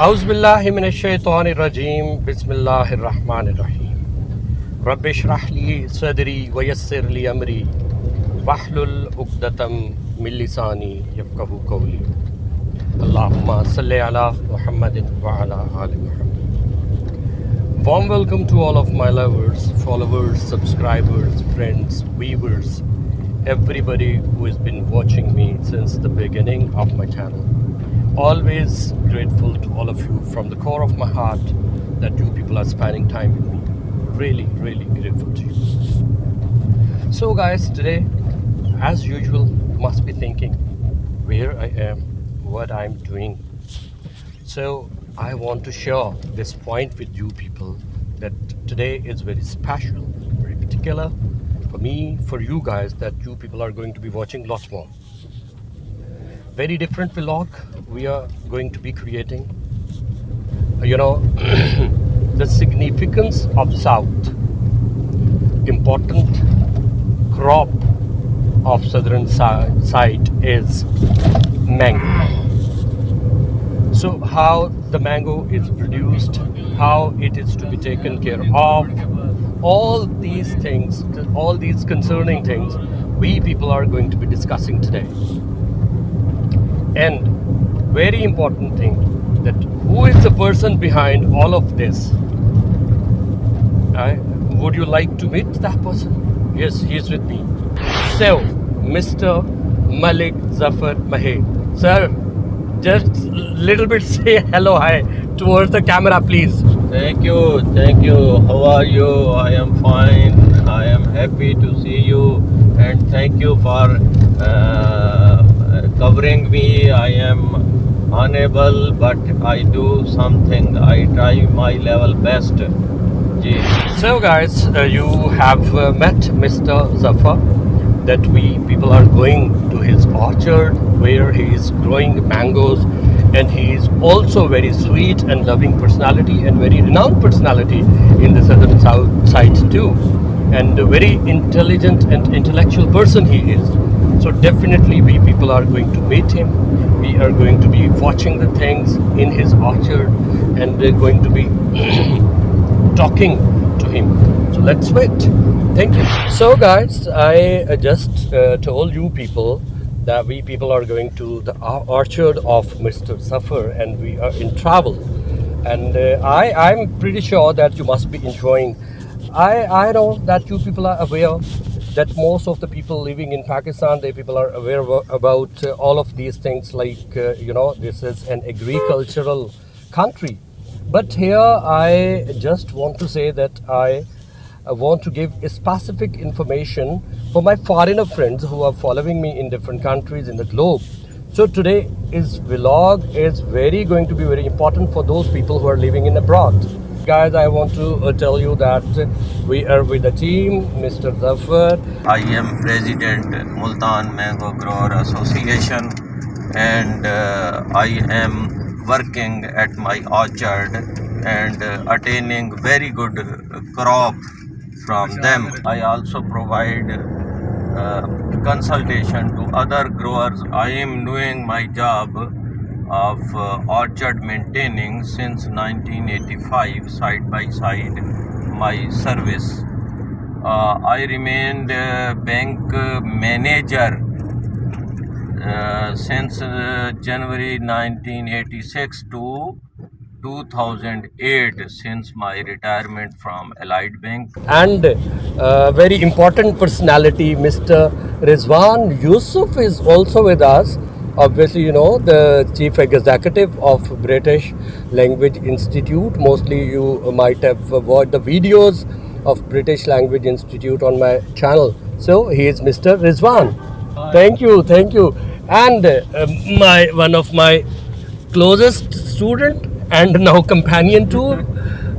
Auzubillahi minash-shaytanir-rajeem. Bismillahir-rahmanir-rahim. Rabbi shrah li sadri wa yassir li amri wahlul 'uqdatam min lisani yafqahu qawli. Allahumma salli ala Muhammadin wa ala ali Muhammad. Warm welcome to all of my lovers, followers, subscribers, friends, viewers, everybody who has been watching me since the beginning of my channel. Always grateful to all of you from the core of my heart that you people are spending time with me. Really, really grateful to you. So guys, today, as usual, you must be thinking where I am, what I'm doing. So I want to share this point with you people that today is very special, very particular for me, for you guys, that you people are going to be watching lots more. Very different vlog we are going to be creating. The significance of South, important crop of southern side is mango. So how the mango is produced, how it is to be taken care of, all these things, all these concerning things, we people are going to be discussing today. And very important thing, that who is the person behind all of this? Would you like to meet that person? Yes, he is with me. So, Mr. Malik Zafar Mahe. Sir, just little bit say hello, hi towards the camera, please. Thank you. How are you? I am fine. I am happy to see you, and thank you for covering me. I am unable, but I do something. I try my level best. Ji. So guys, you have met Mr. Zafar, that we people are going to his orchard where he is growing mangoes, and he is also very sweet and loving personality and very renowned personality in the southern south side too, and a very intelligent and intellectual person he is. So definitely we people are going to meet him. We are going to be watching the things in his orchard, and we're going to be talking to him. So let's wait. Thank you. So guys, I just told you people that we people are going to the orchard of Mr. Zafar, and we are in travel. And I'm pretty sure that you must be enjoying. I know that you people are aware that most of the people living in Pakistan, they people are aware about all of these things, like this is an agricultural country. But here I just want to say that I want to give a specific information for my foreigner friends who are following me in different countries in the globe. So today is vlog is going to be very important for those people who are living in abroad. Guys, I want to tell you that we are with the team, Mr. Zafar. I am President Multan Mango Grower Association, and I am working at my orchard and attaining very good crop from them. I also provide consultation to other growers. I am doing my job of orchard maintaining since 1985, side by side my service. I remained bank manager since January 1986 to 2008, since my retirement from Allied Bank. And very important personality, Mr. Rizwan Yusuf, is also with us. Obviously, the chief executive of British Language Institute. Mostly you might have watched the videos of British Language Institute on my channel. So he is Mr. Rizwan. Hi. Thank you. And one of my closest student and now companion too,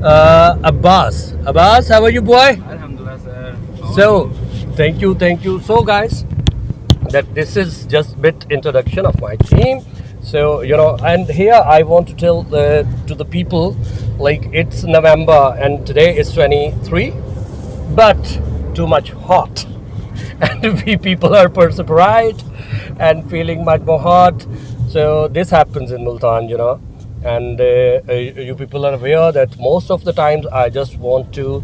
Abbas. Abbas, how are you, boy? Alhamdulillah, sir. So thank you. So guys, that this is just bit introduction of my team. So and here I want to tell to the people, like, it's November and today is 23, but too much hot and we people are perseverate and feeling much more hot. So this happens in Multan, and you people are aware that most of the times I just want to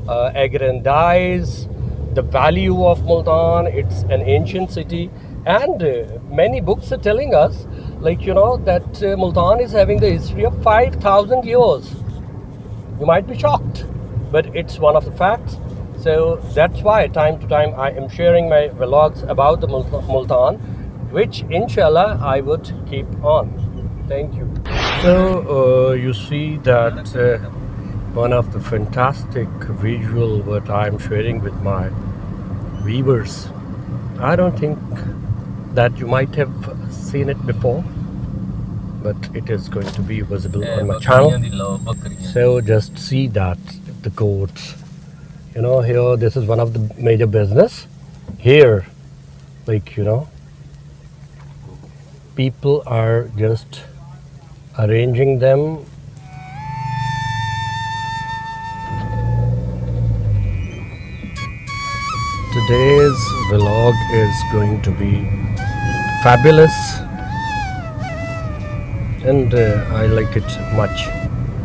aggrandize the value of Multan. It's an ancient city, and many books are telling us, like that Multan is having the history of 5,000 years. You might be shocked, but it's one of the facts. So that's why time to time I am sharing my vlogs about the Multan, which inshallah I would keep on. Thank you. So you see that one of the fantastic visual what I'm sharing with my viewers. I don't think that you might have seen it before, but it is going to be visible on my channel. So just see that the goats. Here this is one of the major business. Here, like people are just arranging them. Today's vlog is going to be fabulous, and I like it much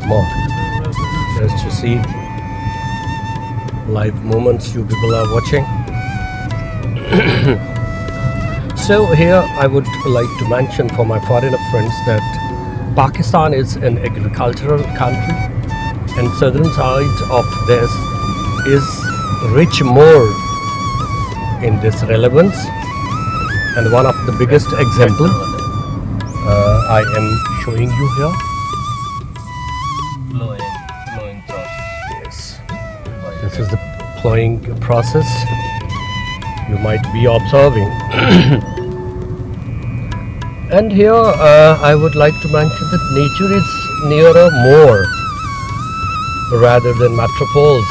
more. Just to see live moments you people are watching. So here I would like to mention for my foreigner friends that Pakistan is an agricultural country, and southern side of this is rich more in this relevance, and one of the biggest example I am showing you here. Flowing process. Yes, this is the plowing process you might be observing. And here I would like to mention that nature is nearer more rather than metropoles.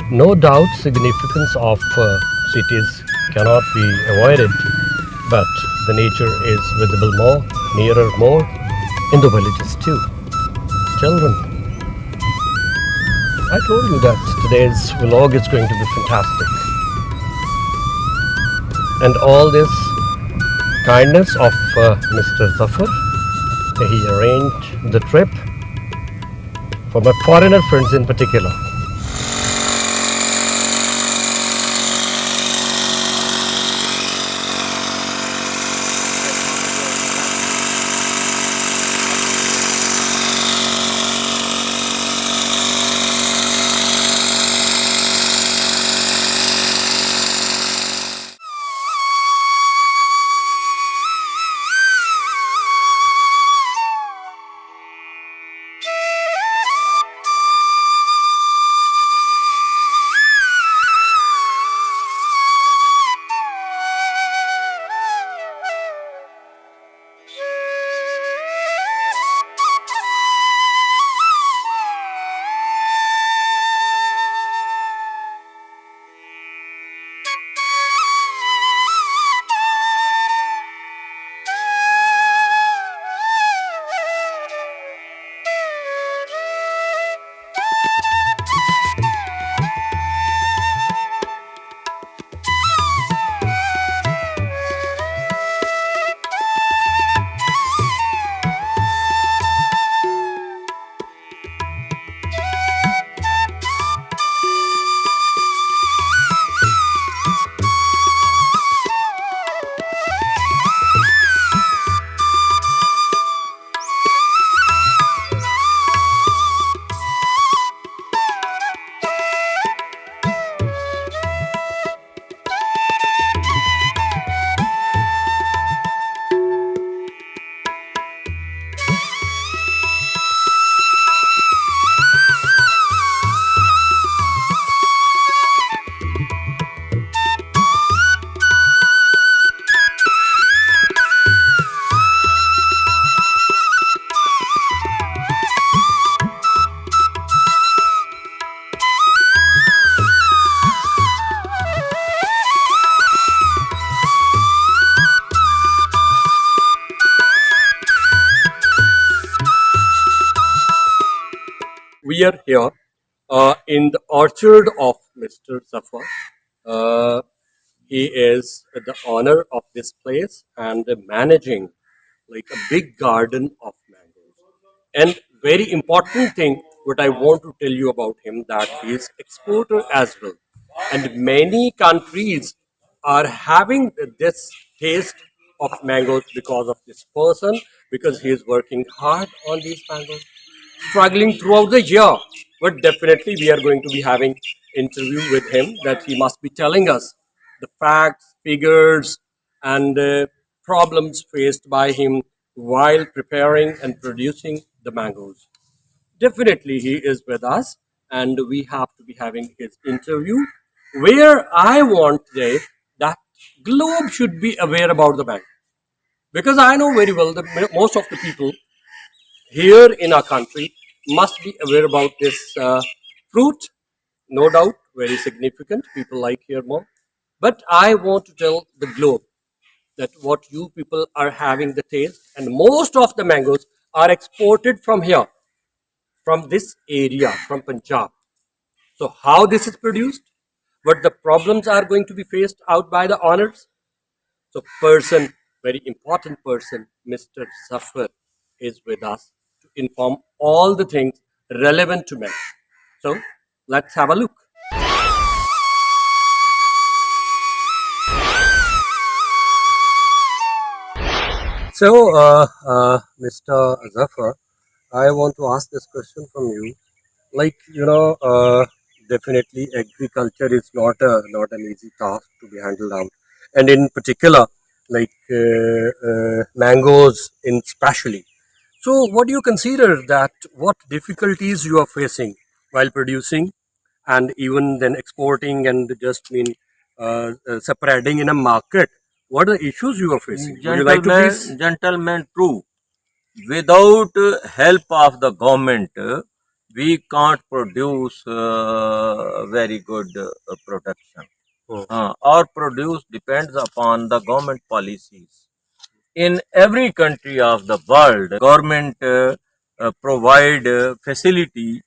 No doubt significance of cities cannot be avoided, but the nature is visible more, nearer more, in the villages too. Children, I told you that today's vlog is going to be fantastic. And all this kindness of Mr. Zafar, he arranged the trip for my foreigner friends in particular. We are here in the orchard of Mr. Zafar. Uh, he is the owner of this place and managing like a big garden of mangoes. And very important thing, what I want to tell you about him, that he is exporter as well. And many countries are having this taste of mangoes because of this person, because he is working hard on these mangoes, struggling throughout the year. But definitely we are going to be having interview with him, that he must be telling us the facts, figures, and problems faced by him while preparing and producing the mangoes. Definitely he is with us, and we have to be having his interview, where I want today that globe should be aware about the mango, because I know very well that most of the people here in our country must be aware about this fruit. No doubt, very significant. People like here more. But I want to tell the globe that what you people are having the taste, and most of the mangoes are exported from here, from this area, from Punjab. So, how this is produced, what the problems are going to be faced out by the owners. So, person, very important person, Mr. Zafar, is with us to inform all the things relevant to men. So, let's have a look. So, Mr. Zafar, I want to ask this question from you. Like, definitely agriculture is not an easy task to be handled out, and in particular, like mangoes in specially. So, what do you consider that what difficulties you are facing while producing, and even then exporting, and just spreading in a market? What are the issues you are facing? Would you like to please? Gentlemen, true. Without help of the government, we can't produce very good production. Oh, Our produce depends upon the government policies. In every country of the world, government provide facility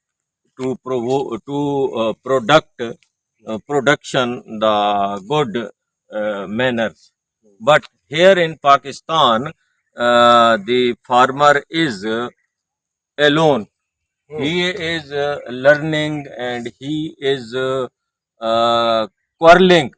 to product production the good manners. But here in Pakistan, the farmer is alone. oh. He is learning, and he is quarreling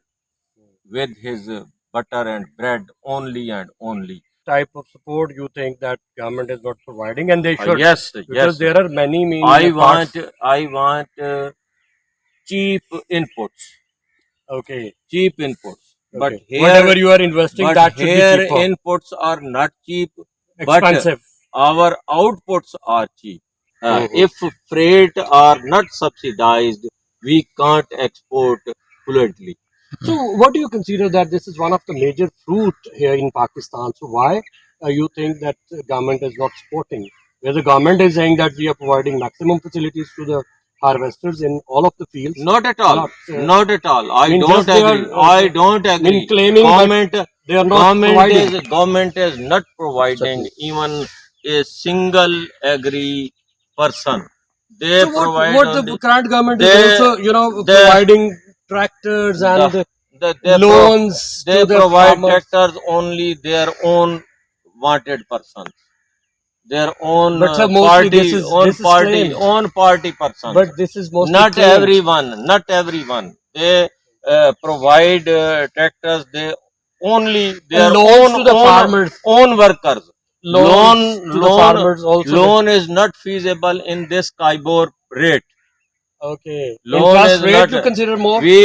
with his butter and bread only and only. Type of support you think that government is not providing, and they should, Yes, because yes. there are many I parts. want, I want cheap inputs, Okay, cheap inputs. But okay. Whatever here, you are investing, that should be cheaper. inputs are not cheap, but Expensive. our outputs are cheap. Mhm. If freight are not subsidized, we can't export fluently. So, what do you consider that this is one of the major fruit here in Pakistan? So, why you think that government is not supporting? Where the government is saying that we are providing maximum facilities to the harvesters in all of the fields, Not at all. not Not at all. I mean don't just they agree. are I don't agree. claiming, but Government, they are not providing. government is not providing Certainly. even a single agri person. They So what provide the only current government is they also they providing tractors and they loans they to the provide farmers. tractors only their own wanted persons, their own But sir, mostly this is claimed. own party persons. But this is mostly Not claimed. everyone, not everyone. They provide tractors. They only And their loans to the farmers. own workers. Loans to the farmers also. Loan is not feasible in this Kaibor rate. Okay. Loan Interest is rate not. you consider more? We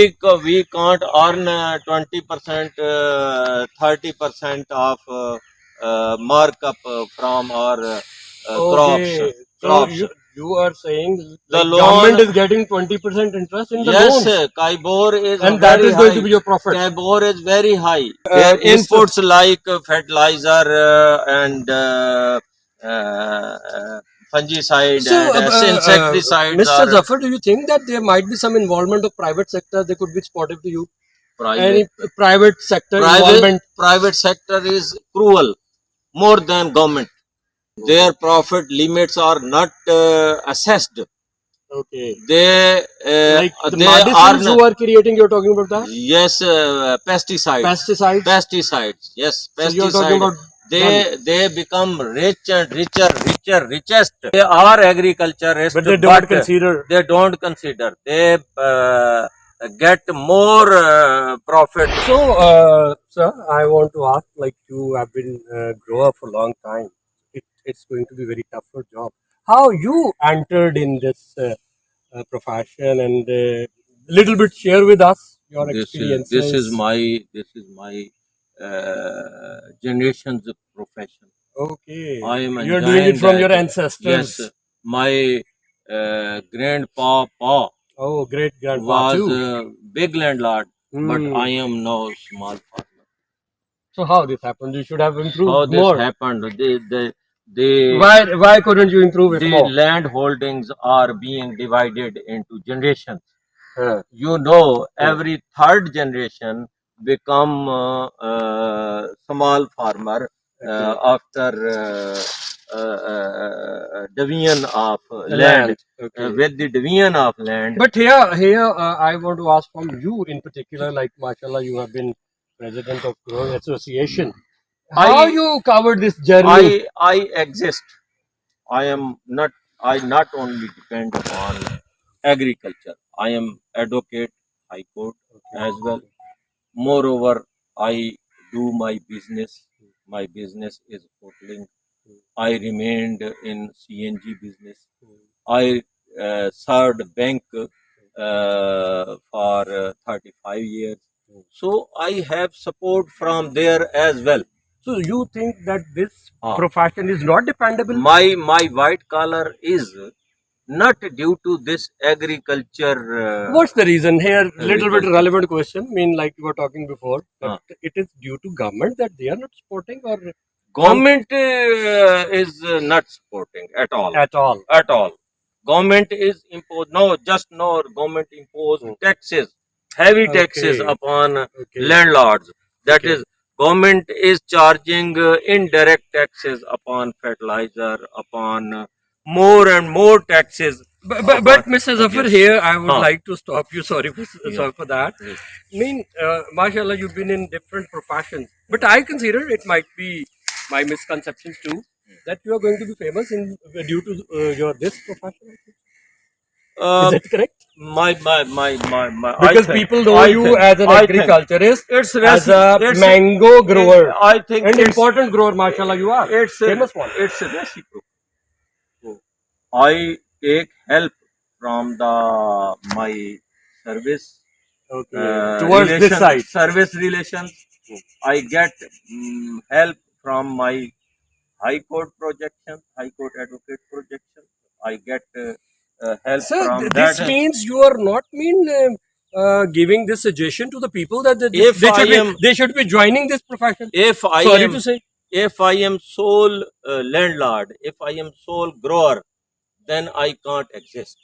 can't earn 20%, 30% of markup from our crops. Okay. So Crops. you are saying The like government loan, is getting 20% interest in the yes, loans, Kaibor is and that very is going to high. be your profit. Kaibor is very high. Their Mr. inputs like fertilizer and fungicide So, and insecticides Mr. are Zafar, do you think that there might be some involvement of private sector? They could be supportive to you. Any private. private sector involvement? Private sector is cruel more than government. Their profit limits are not assessed. Okay. They Like the they medicines earn, who are creating, you're talking about that? yes, pesticides. Pesticides. Pesticides, yes, So you're talking about pesticide. they become rich and richest. They are agriculturists, But they don't consider. they don't consider. They get more profit. So, sir, I want to ask, like you have been grower for a long time. It's going to be very tougher job. How you entered in this profession, and little bit share with us your experiences. This is my generation's profession. Okay. I am You're doing it enjoying from your that. ancestors. Yes, my grandpa pa Oh, great grandpa was too. a big landlord, but Hmm. I am now small farmer. So how this happened? You should have How improved this more. happened? They Why couldn't you improve it the more? land holdings are being divided into generations. Huh. You know, Yeah. every third generation become small farmer Okay. after division of land. Okay. With the division of land, But here, I want to ask from you in particular. Like, mashallah, you have been president of Growing Association. How I you covered this journey? I exist. I am not. I not only depend on agriculture. I am advocate, high court as well. Moreover, I do my business. My business is hoteling. I remained in CNG business. I served bank for 35 years. So I have support from there as well. So you think that this Ah. profession is not dependable? My white collar is not due to this agriculture. What's the reason here? Little bit agriculture. relevant question. I mean, like you were talking before, that Ah. it is due to government that they are not supporting, or Government is not supporting at all. at all. At all. Government is imposed. No, just no. Government impose taxes, heavy taxes Okay. upon Okay. landlords. That Okay. is, government is charging indirect taxes upon fertilizer, upon more and more taxes. But Mr. Zafar, Yes. here I would Huh. like to stop you. Sorry Yeah. sorry for that. Yes. I mean, mashallah, you've been in different professions, but I consider it might be my misconceptions too that you are going to be famous in due to your this profession. Is that correct? My Because people know you as an agriculturist, it's as a mango grower, I think and it's important grower, mashallah, you are. it's famous one. it's reciprocal. I take help from the my service Okay. Towards this side. service relations. I get help from my high court projection, high court advocate projection. I get help Sir, from this that. means you are not giving this suggestion to the people that If I am- they should be joining this profession. If I Sorry am to say. if I am sole landlord, if I am sole grower, then I can't exist.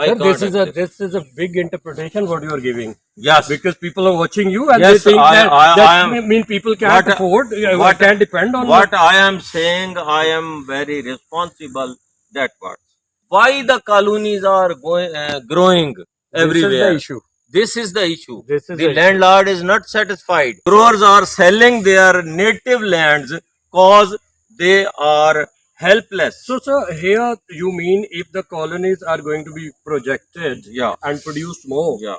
I Sir, can't exist. this is a big interpretation what you are giving. Yes. Because people are watching you and Yes, they think I am- mean people can't what- afford, what- can't depend on What I am saying, I am very responsible. That part. Why the colonies are growing everywhere? This is the issue. This is the issue. This is The the issue. landlord is not satisfied. Growers are selling their native lands cause they are helpless. So, sir, here you mean if the colonies are going to be projected Yeah. and produce more, Yeah.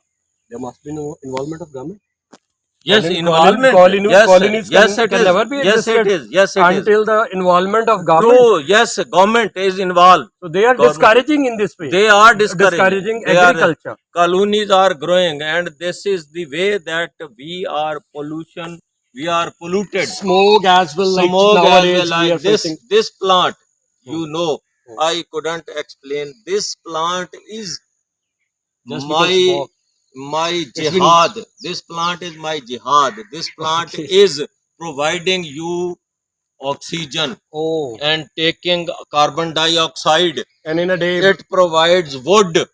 there must be no involvement of government. Yes, Colony- involvement. colony- yes, colonies yes, can it is. never be Yes, it existed is. Yes, it is. until the involvement of government. True. Yes, government is involved. So they are Government- discouraging in this way. They are discouraging. They are- agriculture. colonies are growing, and this is the way that we are polluted. Smoke as well, like Smoke as nowadays well, we are like this facing. this plant, you know, I couldn't explain. This plant is Just because smoke. my been- jihad. This plant is my jihad. This plant Okay. is providing you oxygen Oh, and taking carbon dioxide. and in a day, It provides wood.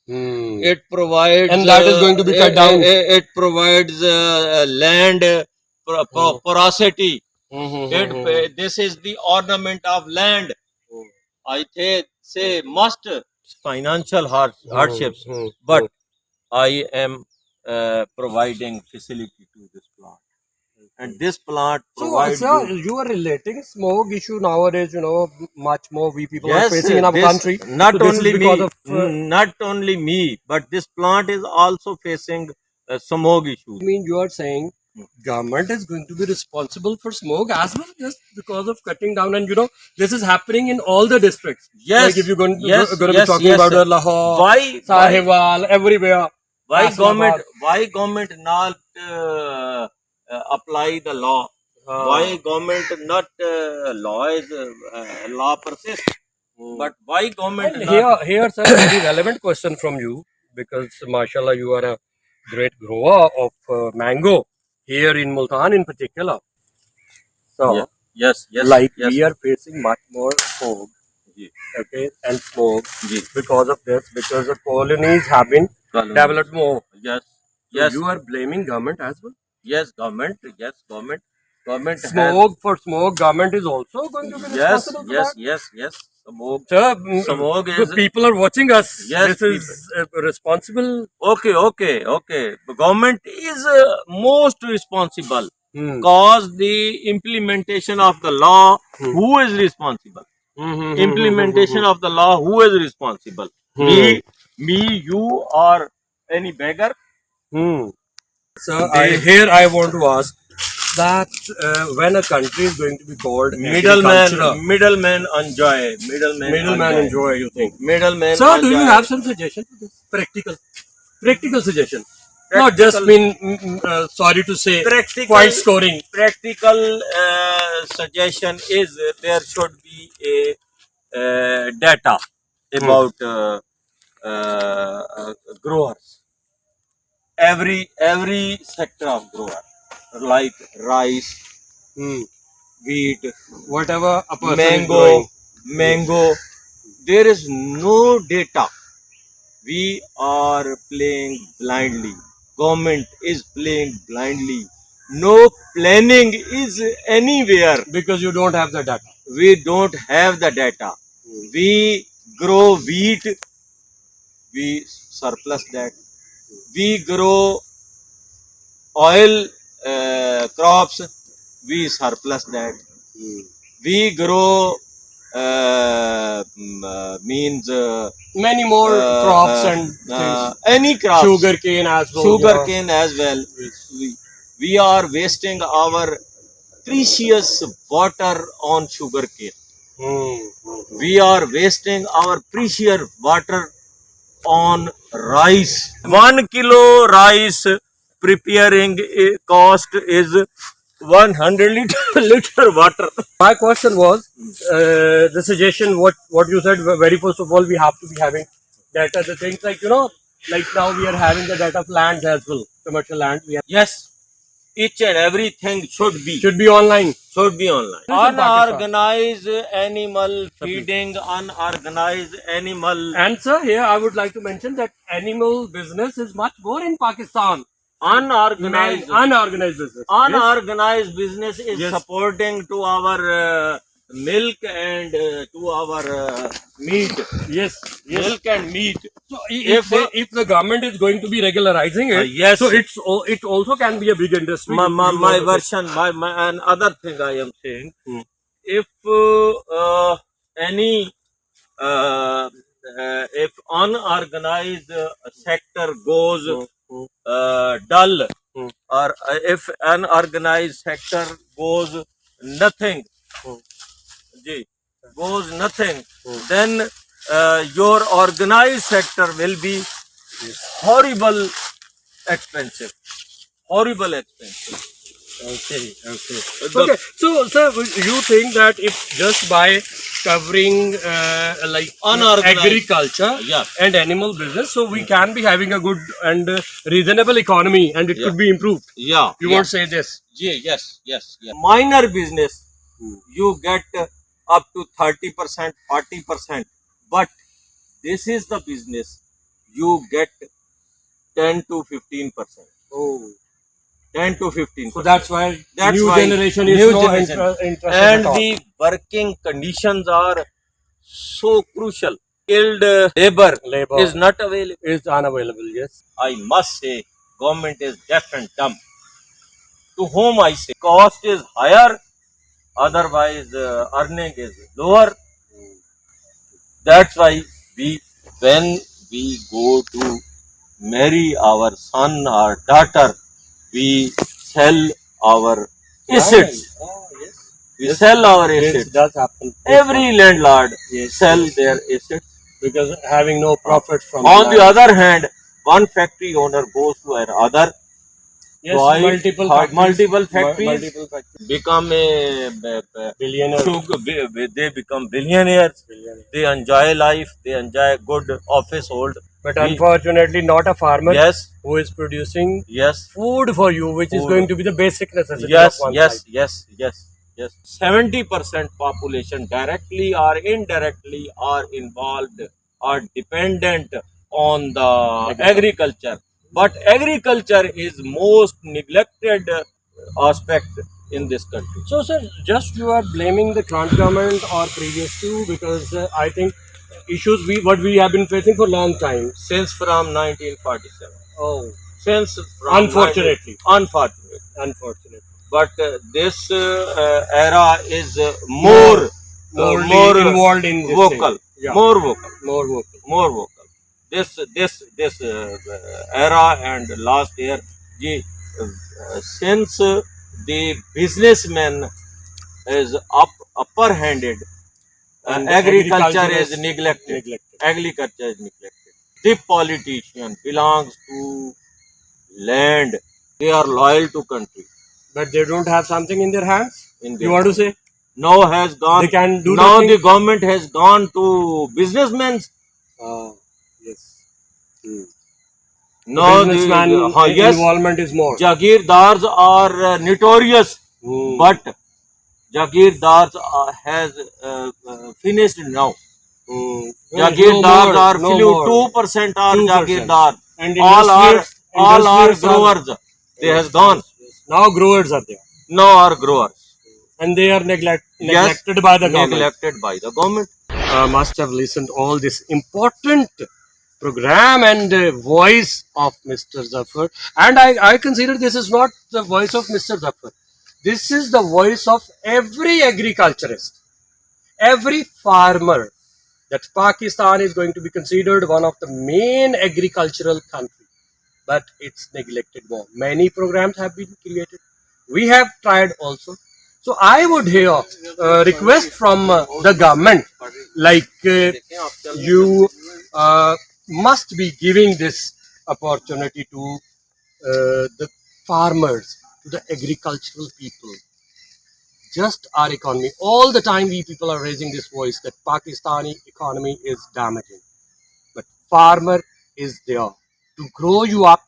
It provides, And that is going to be cut down. It provides land porosity. This is the ornament of land. I say must financial hardships, but I am providing facility to this plant. and this plant So, provides sir, you. you are relating smog issue nowadays. Much more we people are Yes, facing in our this country. not So this is only because me, of not only me, but this plant is also facing smog issues. I mean, you are saying government is going to be responsible for smoke as well, just because of cutting down. And this is happening in all the districts. Yes, Like if you're going yes, to be yes, talking yes. about Lahore, Why, Sahiwal, everywhere. Faisalabad. why government not apply the law? Why government not law is law persists? But why government And not? here's a very relevant question from you because, mashallah, you are a great grower of mango here in Multan in particular. Yeah. So, Yes, yes, like yes. we are facing much more fog, Ji, okay, and smoke ji. because of this, because the colonies have been Colonies. developed more. Yes, So yes, you are blaming government as well. yes. Government, yes, government has. Smoke for smoke, government is also going to be Yes, responsible for yes, that. yes, yes. Smog. Sir, Smog the is. people are watching us. Yes, This is responsible. Okay, okay, okay. The government is most responsible Hmm. cause the implementation of the law. Who is responsible? Implementation of the law. Who is responsible? Me, you, or any beggar? So I want to ask that when a country is going to be called agricultural, Middleman enjoy. middleman enjoy, you think? Middleman. Sir, do you have some suggestion for this? Practical suggestion. Not just mean, sorry to say, point scoring. Practical suggestion is there should be a data about growers. Every sector of grower, like rice, wheat, Whatever a person is mango, growing. mango. There is no data. We are playing blindly. Government is playing blindly. No planning is anywhere. Because you don't have the data. We don't have the data. We grow wheat, we surplus that. We grow oil crops, we surplus that. We grow means Many more crops and things. any crops, Sugar cane as well. sugar cane as well. We are wasting our precious water on sugar cane. We are wasting our precious water on rice. 1 kilo rice preparing cost is 100 liter water. My question was the suggestion. What you said. Very first of all, we have to be having data. The things like like now we are having the data of lands as well, commercial land. We have, Yes, each and everything should be online. online. This is in Pakistan. Unorganized animal feeding, unorganized animal. And sir, here I would like to mention that animal business is much more in Pakistan. Unorganized Unorganized business. unorganized business is Yes. supporting to our milk and to our meat. Yes. Milk and meat. So if the government is going to be regularizing it, yes. so it also can be a big industry. My version, my another thing I am saying, if any if unorganized sector goes dull, or if unorganized sector goes nothing, goes nothing, then your organized sector will be horrible expensive. Horrible expensive. Okay. Okay. So, sir, you think that if just by covering like Unorganized. agriculture Yeah. and animal business, so we can be having a good and reasonable economy, and it could be improved. Yeah. You won't say this. Yes. Minor business, you get up to 30%, 40%. But this is the business, you get 10 to 15%. Oh. 10 to 15%. So that's why That's new why generation is new so generation. interested And at all. the working conditions are so crucial. Skilled labor is not available. Is unavailable. Yes. I must say, government is deaf and dumb. to whom I say cost is higher, otherwise earning is lower. That's why when we go to marry our son or daughter, we sell our assets. Yes. We sell our This assets. does happen. Every landlord Yes, sell yes. their assets. Because having no profit from On the land. other hand, one factory owner goes to another, Yes, multiple factories, multiple factories. become a Billionaire. they become billionaires. They enjoy life. They enjoy good office hold. But We- unfortunately, not a farmer Yes, who is producing yes, food for you, which is Food. going to be the basic necessity yes, of one yes, life. yes. 70% population directly or indirectly are involved or dependent on the agriculture. But agriculture is most neglected aspect in this country. So, sir, just you are blaming the current government or previous two because I think issues what we have been facing for a long time. Since from 1947. Oh, Since from unfortunately, unfortunately. But this era is more involved in this vocal, thing. Yeah, more vocal, more vocal. more vocal. This era and last year, since the businessman is upper handed, And agriculture is neglected. agriculture is neglected. The politician belongs to land. They are loyal to country. But they don't have something in their hands. In You their want to say Now has gone. they can do Now nothing? the government has gone to businessmen. Yes. Now Businessman yes, involvement is more. Jagirdars are notorious, Hmm. but Jagirdars has finished now. Jagirdars are no few more. 2% are 2%. Jagirdar. And All are industrialists growers. They has gone. Now growers are there. Now are growers. And they are neglected by the government. Neglected by the government. Must have listened all this important program and voice of Mr. Zafar. And I consider this is not the voice of Mr. Zafar. This is the voice of every agriculturist, every farmer. That Pakistan is going to be considered one of the main agricultural countries, but it's neglected more. Many programs have been created. We have tried also. So I would hear request from the government, like you must be giving this opportunity to the farmers, to the agricultural people, just our economy. All the time we people are raising this voice that Pakistani economy is damaging. But farmer is there to grow you up.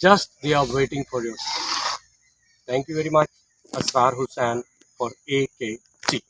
Just they are waiting for you. Thank you very much, Asrar Hussain for AKT.